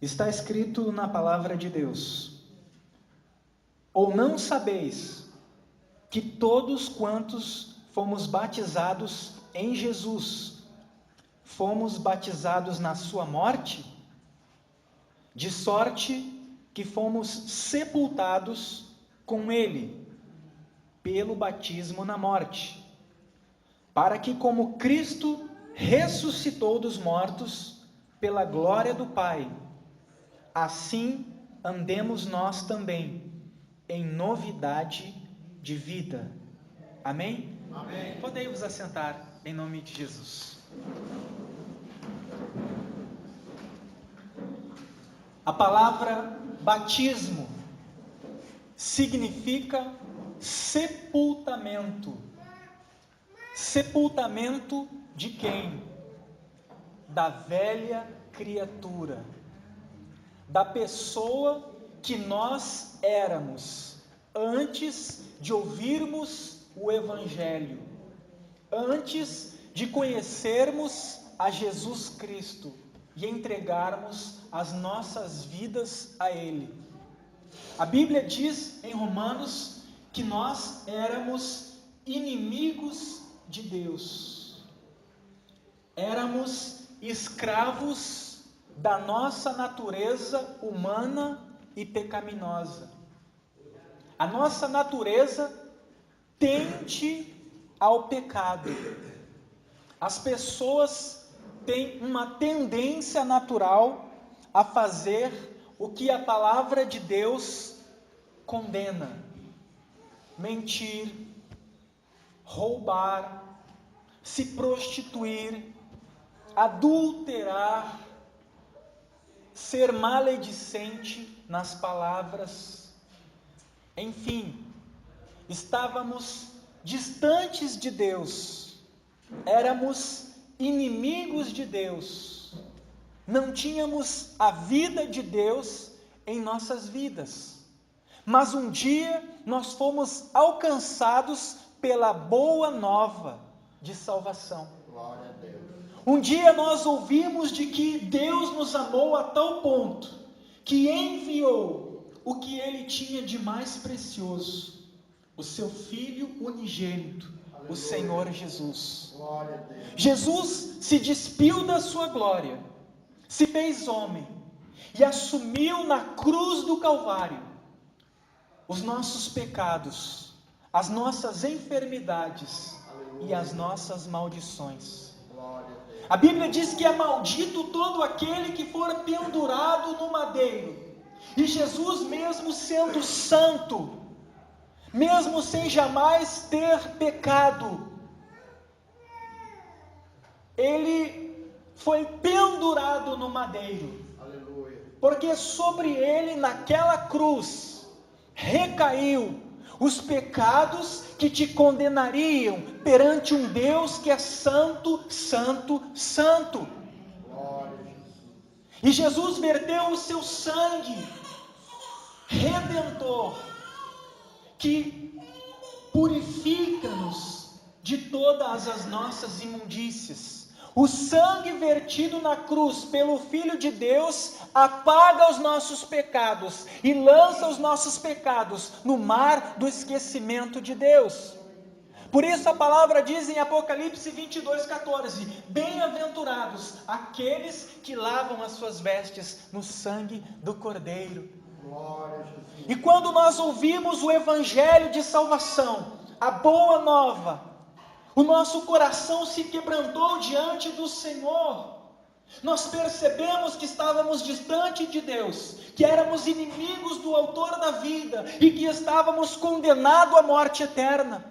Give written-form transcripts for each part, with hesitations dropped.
Está escrito na palavra de Deus: ou não sabeis que todos quantos fomos batizados em Jesus, fomos batizados na sua morte? De sorte que fomos sepultados com ele pelo batismo na morte, para que, como Cristo ressuscitou dos mortos pela glória do Pai, assim andemos nós também em novidade de vida. Amém? Amém. Podem vos assentar em nome de Jesus. A palavra batismo significa sepultamento. Sepultamento de quem? Da velha criatura, da pessoa que nós éramos antes de ouvirmos o Evangelho, antes de conhecermos a Jesus Cristo e entregarmos as nossas vidas a Ele. A Bíblia diz em Romanos que nós éramos inimigos de Deus, éramos escravos da nossa natureza humana e pecaminosa. A nossa natureza tende ao pecado. As pessoas têm uma tendência natural a fazer o que a palavra de Deus condena: mentir, roubar, se prostituir, adulterar, ser maledicente nas palavras. Enfim, estávamos distantes de Deus, éramos inimigos de Deus, não tínhamos a vida de Deus em nossas vidas. Mas um dia nós fomos alcançados pela boa nova de salvação. Glória a Deus. Um dia nós ouvimos de que Deus nos amou a tal ponto que enviou o que Ele tinha de mais precioso, o seu Filho unigênito, o Senhor Jesus. Glória a Deus. Jesus se despiu da sua glória, se fez homem e assumiu na cruz do Calvário os nossos pecados, as nossas enfermidades e as nossas maldições. Glória a Deus. A Bíblia diz que é maldito todo aquele que for pendurado no madeiro. E Jesus, mesmo sendo santo, mesmo sem jamais ter pecado, Ele foi pendurado no madeiro. Aleluia. Porque sobre Ele, naquela cruz, recaiu os pecados que te condenariam perante um Deus que é santo, santo, santo. Glória a Jesus. E Jesus verteu o seu sangue redentor, que purifica-nos de todas as nossas imundícias. O sangue vertido na cruz pelo Filho de Deus apaga os nossos pecados e lança os nossos pecados no mar do esquecimento de Deus. Por isso a palavra diz em Apocalipse 22:14: bem-aventurados aqueles que lavam as suas vestes no sangue do Cordeiro. Glória a Jesus. E quando nós ouvimos o Evangelho de salvação, a boa nova, o nosso coração se quebrantou diante do Senhor. Nós percebemos que estávamos distante de Deus, que éramos inimigos do autor da vida e que estávamos condenados à morte eterna.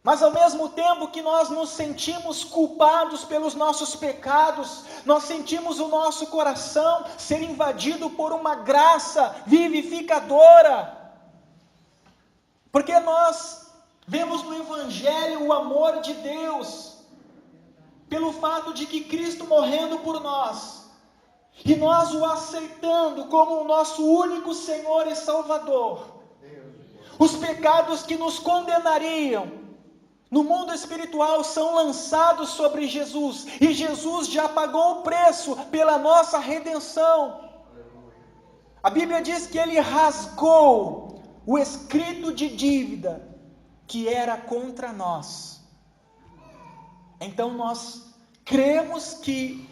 Mas ao mesmo tempo que nós nos sentimos culpados pelos nossos pecados, nós sentimos o nosso coração ser invadido por uma graça vivificadora. Porque nós vemos no Evangelho o amor de Deus, pelo fato de que Cristo morrendo por nós, e nós o aceitando como o nosso único Senhor e Salvador. Os pecados que nos condenariam no mundo espiritual são lançados sobre Jesus, e Jesus já pagou o preço pela nossa redenção. A Bíblia diz que ele rasgou o escrito de dívida que era contra nós. Então nós cremos que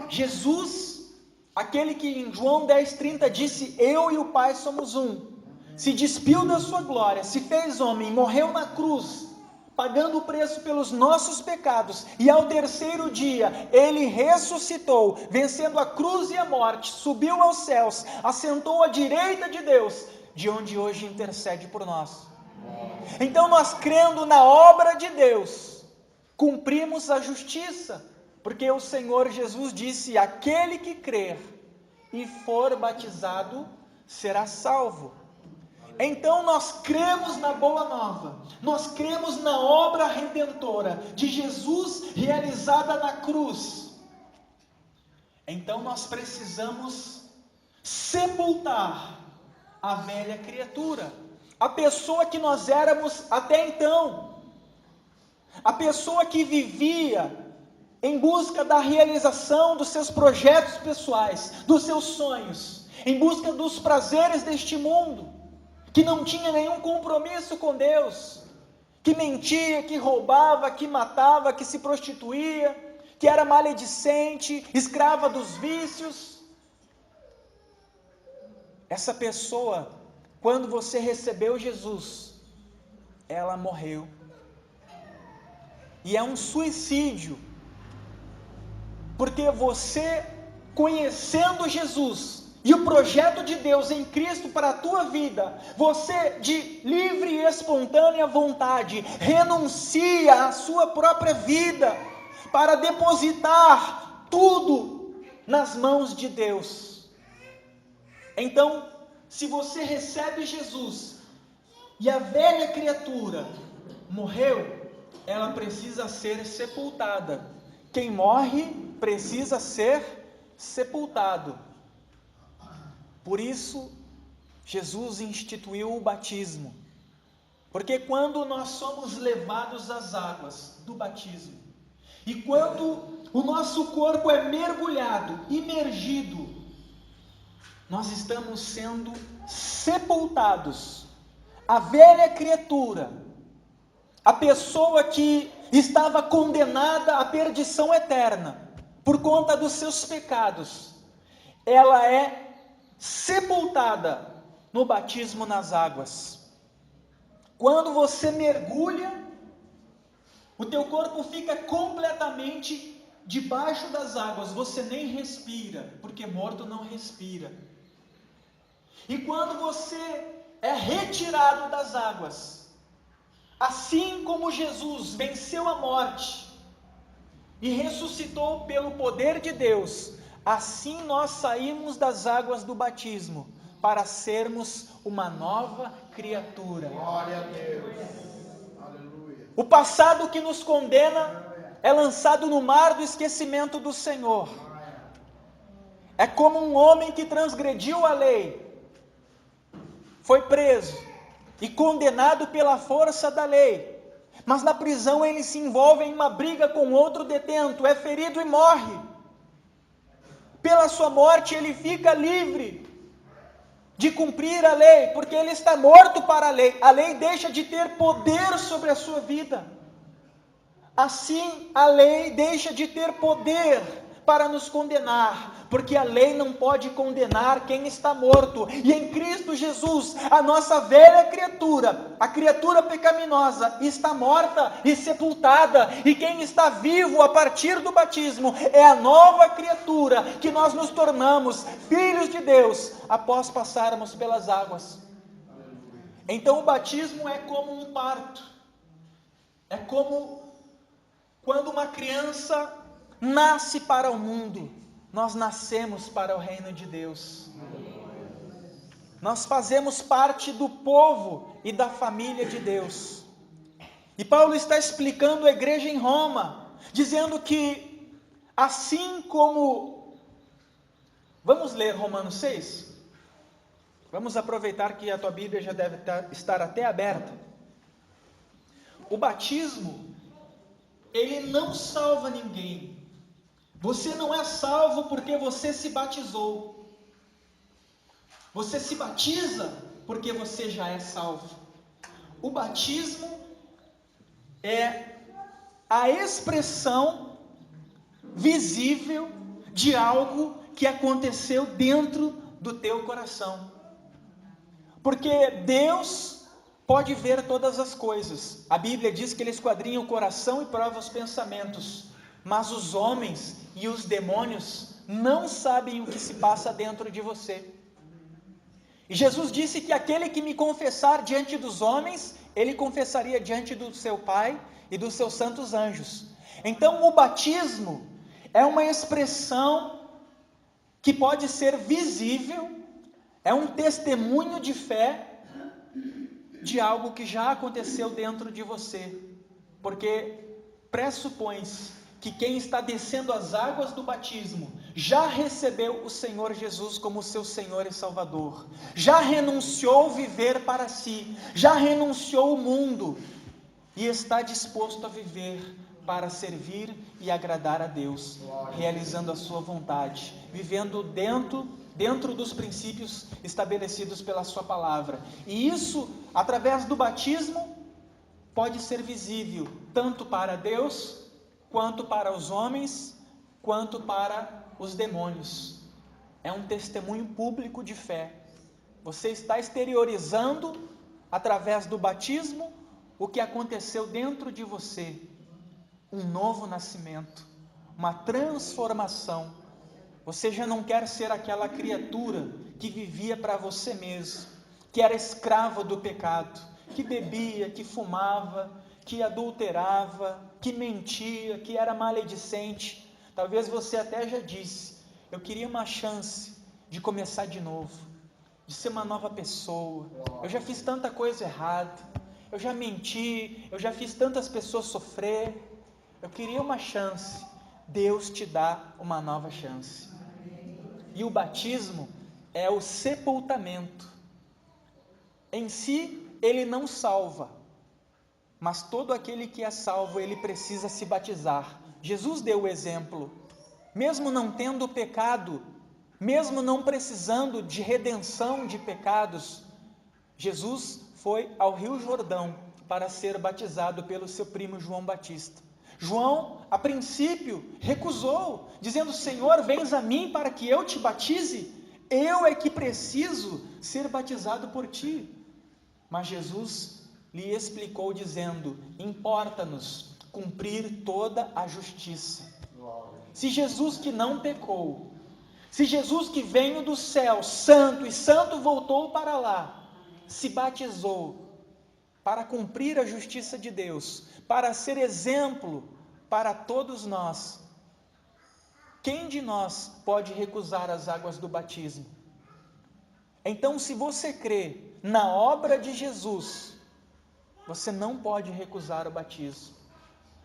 Jesus, aquele que em João 10,30 disse: eu e o Pai somos um, se despiu da sua glória, se fez homem, morreu na cruz, pagando o preço pelos nossos pecados, e ao terceiro dia ele ressuscitou, vencendo a cruz e a morte, subiu aos céus, assentou à direita de Deus, de onde hoje intercede por nós. Então nós, crendo na obra de Deus, cumprimos a justiça, porque o Senhor Jesus disse: aquele que crer e for batizado será salvo. Então nós cremos na boa nova, nós cremos na obra redentora de Jesus realizada na cruz. Então nós precisamos sepultar a velha criatura, a pessoa que nós éramos até então, a pessoa que vivia em busca da realização dos seus projetos pessoais, dos seus sonhos, em busca dos prazeres deste mundo, que não tinha nenhum compromisso com Deus, que mentia, que roubava, que matava, que se prostituía, que era maledicente, escrava dos vícios. Essa pessoa, quando você recebeu Jesus, ela morreu. E é um suicídio, porque você, conhecendo Jesus e o projeto de Deus em Cristo para a tua vida, você de livre e espontânea vontade renuncia à sua própria vida para depositar tudo nas mãos de Deus. Então, se você recebe Jesus e a velha criatura morreu, ela precisa ser sepultada. Quem morre precisa ser sepultado. Por isso, Jesus instituiu o batismo. Porque quando nós somos levados às águas do batismo, e quando o nosso corpo é mergulhado, imergido, nós estamos sendo sepultados. A velha criatura, a pessoa que estava condenada à perdição eterna, por conta dos seus pecados, ela é sepultada no batismo nas águas. Quando você mergulha, o teu corpo fica completamente debaixo das águas, você nem respira, porque morto não respira. E quando você é retirado das águas, assim como Jesus venceu a morte e ressuscitou pelo poder de Deus, assim nós saímos das águas do batismo para sermos uma nova criatura. Glória a Deus. Aleluia. O passado que nos condena é lançado no mar do esquecimento do Senhor. É como um homem que transgrediu a lei, foi preso e condenado pela força da lei, mas na prisão ele se envolve em uma briga com outro detento, é ferido e morre. Pela sua morte ele fica livre de cumprir a lei, porque ele está morto para a lei deixa de ter poder sobre a sua vida. Assim, a lei deixa de ter poder para nos condenar, porque a lei não pode condenar quem está morto, e em Cristo Jesus, a nossa velha criatura, a criatura pecaminosa, está morta e sepultada, e quem está vivo a partir do batismo, é a nova criatura, que nós nos tornamos filhos de Deus, após passarmos pelas águas. Então o batismo é como um parto, é como quando uma criança nasce para o mundo, nós nascemos para o reino de Deus. Nós fazemos parte do povo e da família de Deus. E Paulo está explicando à igreja em Roma, dizendo que assim como... Vamos ler Romanos 6? Vamos aproveitar que a tua Bíblia já deve estar até aberta. o batismo, ele não salva ninguém. Você não é salvo porque você se batizou. Você se batiza porque você já é salvo. O batismo é a expressão visível de algo que aconteceu dentro do teu coração. Porque Deus pode ver todas as coisas. A Bíblia diz que Ele esquadrinha o coração e prova os pensamentos. Mas os homens e os demônios não sabem o que se passa dentro de você. E Jesus disse que aquele que me confessar diante dos homens, Ele confessaria diante do seu Pai e dos seus santos anjos. Então o batismo é uma expressão que pode ser visível, é um testemunho de fé de algo que já aconteceu dentro de você, porque pressupõe-se que quem está descendo as águas do batismo já recebeu o Senhor Jesus como seu Senhor e Salvador, já renunciou viver para si, já renunciou o mundo e está disposto a viver para servir e agradar a Deus, realizando a sua vontade, vivendo dentro dos princípios estabelecidos pela sua palavra. E isso, através do batismo, pode ser visível tanto para Deus, quanto para os homens, quanto para os demônios. É um testemunho público de fé. Você está exteriorizando, através do batismo, o que aconteceu dentro de você. Um novo nascimento, uma transformação. Você já não quer ser aquela criatura que vivia para você mesmo, que era escravo do pecado, que bebia, que fumava, que adulterava, que mentia, que era maledicente. Talvez você até já disse: eu queria uma chance de começar de novo, de ser uma nova pessoa. Eu já fiz tanta coisa errada, eu já menti, eu já fiz tantas pessoas sofrer. Eu queria uma chance. Deus te dá uma nova chance. E o batismo é o sepultamento. Em si, ele não salva, mas todo aquele que é salvo, ele precisa se batizar. Jesus deu o exemplo. Mesmo não tendo pecado, mesmo não precisando de redenção de pecados, Jesus foi ao Rio Jordão para ser batizado pelo seu primo João Batista. João, a princípio, recusou, dizendo: Senhor, vens a mim para que eu te batize? Eu é que preciso ser batizado por ti. Mas Jesus lhe explicou dizendo: importa-nos cumprir toda a justiça. Se Jesus, que não pecou, se Jesus, que veio do céu, santo e santo, voltou para lá, se batizou para cumprir a justiça de Deus, para ser exemplo para todos nós, quem de nós pode recusar as águas do batismo? Então, se você crê na obra de Jesus, você não pode recusar o batismo.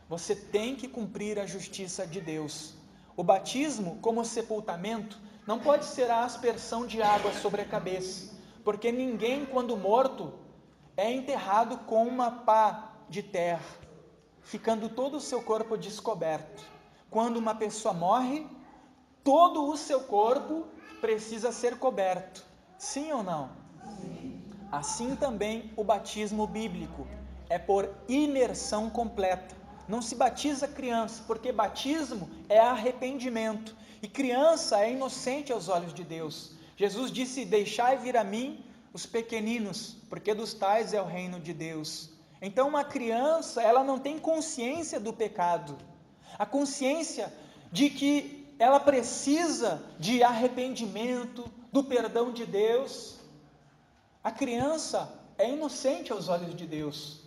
Você tem que cumprir a justiça de Deus. O batismo, como sepultamento, não pode ser a aspersão de água sobre a cabeça, porque ninguém, quando morto, é enterrado com uma pá de terra, ficando todo o seu corpo descoberto. Quando uma pessoa morre, todo o seu corpo precisa ser coberto. Sim ou não? Sim. Assim também o batismo bíblico é por imersão completa. Não se batiza criança, porque batismo é arrependimento, e criança é inocente aos olhos de Deus. Jesus disse: deixai vir a mim os pequeninos, porque dos tais é o reino de Deus. Então uma criança, ela não tem consciência do pecado, a consciência de que ela precisa de arrependimento, do perdão de Deus. A criança é inocente aos olhos de Deus.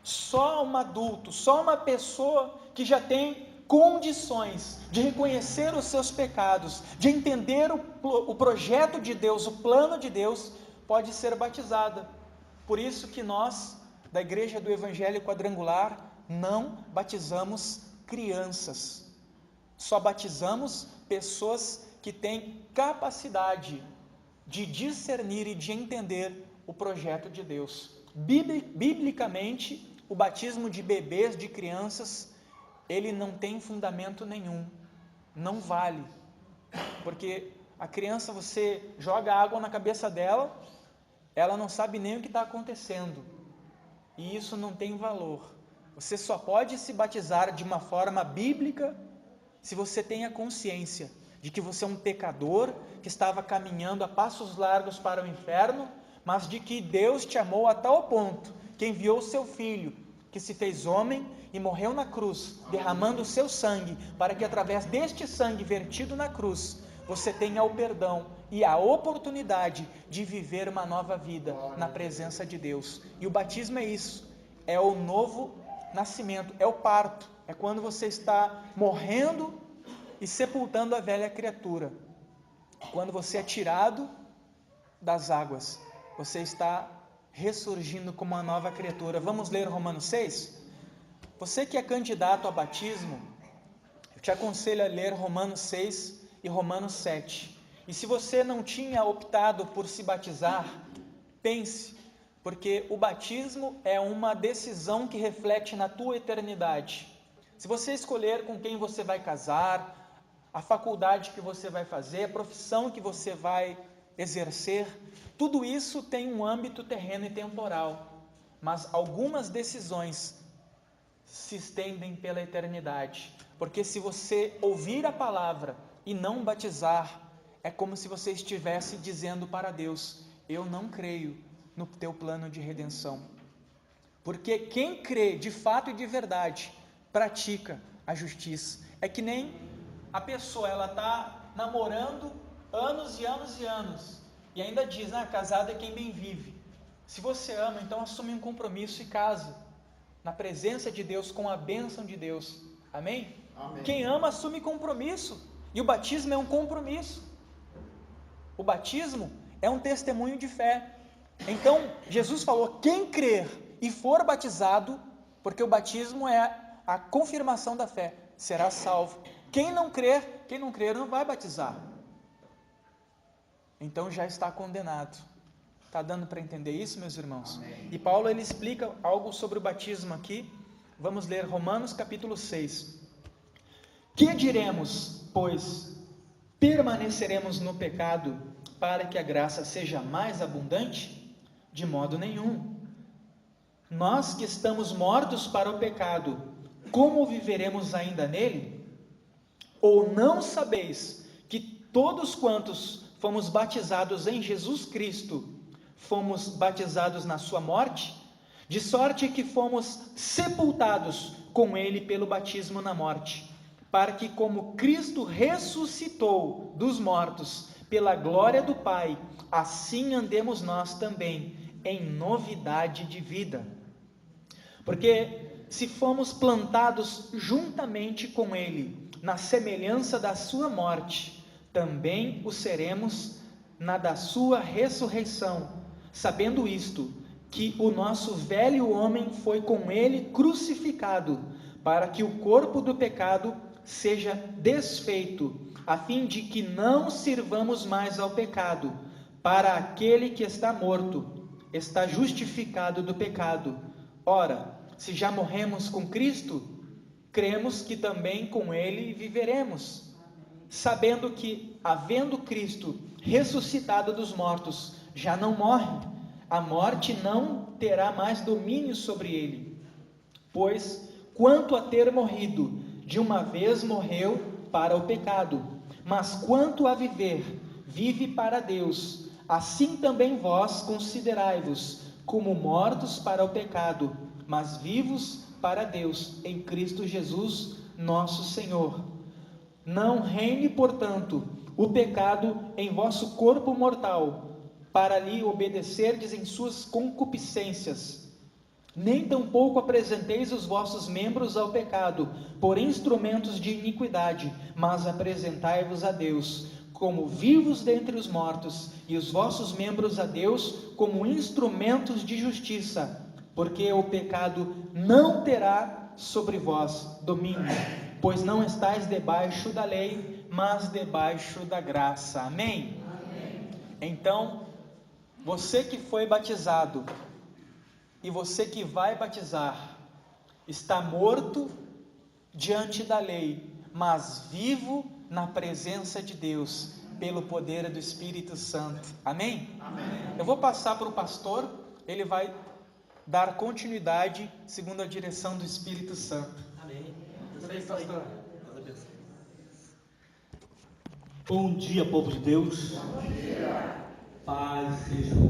Só um adulto, só uma pessoa que já tem condições de reconhecer os seus pecados, de entender o projeto de Deus, o plano de Deus, pode ser batizada. Por isso que nós, da Igreja do Evangelho Quadrangular, não batizamos crianças. Só batizamos pessoas que têm capacidade de discernir e de entender o projeto de Deus. Biblicamente, o batismo de bebês, de crianças, ele não tem fundamento nenhum, não vale, porque a criança, você joga água na cabeça dela, ela não sabe nem o que está acontecendo, e isso não tem valor. Você só pode se batizar de uma forma bíblica se você tem a consciência de que você é um pecador que estava caminhando a passos largos para o inferno, mas de que Deus te amou a tal ponto que enviou o seu Filho, que se fez homem e morreu na cruz, derramando o seu sangue, para que através deste sangue vertido na cruz, você tenha o perdão e a oportunidade de viver uma nova vida na presença de Deus. E o batismo é isso, é o novo nascimento, é o parto, é quando você está morrendo e sepultando a velha criatura. Quando você é tirado das águas, você está ressurgindo como uma nova criatura. Vamos ler Romanos 6? Você que é candidato a batismo, eu te aconselho a ler Romanos 6 e Romanos 7. E se você não tinha optado por se batizar, pense, porque o batismo é uma decisão que reflete na tua eternidade. Se você escolher com quem você vai casar, a faculdade que você vai fazer, a profissão que você vai exercer, tudo isso tem um âmbito terreno e temporal, mas algumas decisões se estendem pela eternidade, porque se você ouvir a palavra e não batizar, é como se você estivesse dizendo para Deus: eu não creio no teu plano de redenção, porque quem crê de fato e de verdade, pratica a justiça. É que nem a pessoa, ela está namorando anos e anos e anos, e ainda diz, casado é quem bem vive. Se você ama, então assume um compromisso e case, na presença de Deus, com a bênção de Deus, amém? Amém. Quem ama assume compromisso, e o batismo é um compromisso, o batismo é um testemunho de fé. Então Jesus falou, quem crer e for batizado, porque o batismo é a confirmação da fé, será salvo. Quem não crer não vai batizar, então já está condenado. Está dando para entender isso, meus irmãos? Amém. E Paulo, ele explica algo sobre o batismo aqui. Vamos ler Romanos capítulo 6. Que diremos, pois? Permaneceremos no pecado para que a graça seja mais abundante? De modo nenhum. Nós que estamos mortos para o pecado, como viveremos ainda nele? Ou não sabeis que todos quantos fomos batizados em Jesus Cristo, fomos batizados na sua morte? De sorte que fomos sepultados com ele pelo batismo na morte, para que, como Cristo ressuscitou dos mortos pela glória do Pai, assim andemos nós também em novidade de vida. Porque se fomos plantados juntamente com ele na semelhança da sua morte, também o seremos na da sua ressurreição, sabendo isto, que o nosso velho homem foi com ele crucificado, para que o corpo do pecado seja desfeito, a fim de que não sirvamos mais ao pecado. Para aquele que está morto, está justificado do pecado. Ora, se já morremos com Cristo, cremos que também com ele viveremos, sabendo que, havendo Cristo ressuscitado dos mortos, já não morre, a morte não terá mais domínio sobre ele. Pois, quanto a ter morrido, de uma vez morreu para o pecado, mas quanto a viver, vive para Deus. Assim também vós considerai-vos como mortos para o pecado, mas vivos para Deus, em Cristo Jesus, nosso Senhor. Não reine, portanto, o pecado em vosso corpo mortal, para lhe obedecerdes em suas concupiscências. Nem tampouco apresenteis os vossos membros ao pecado, por instrumentos de iniquidade, mas apresentai-vos a Deus, como vivos dentre os mortos, e os vossos membros a Deus, como instrumentos de justiça. Porque o pecado não terá sobre vós domínio, pois não estáis debaixo da lei, mas debaixo da graça. Amém? Amém. Então, você que foi batizado, e você que vai batizar, está morto diante da lei, mas vivo na presença de Deus, pelo poder do Espírito Santo. Amém? Amém. Eu vou passar para o pastor, ele vai dar continuidade segundo a direção do Espírito Santo. Amém. Tudo bem, pastor? Deus abençoe. Bom dia, povo de Deus. Paz seja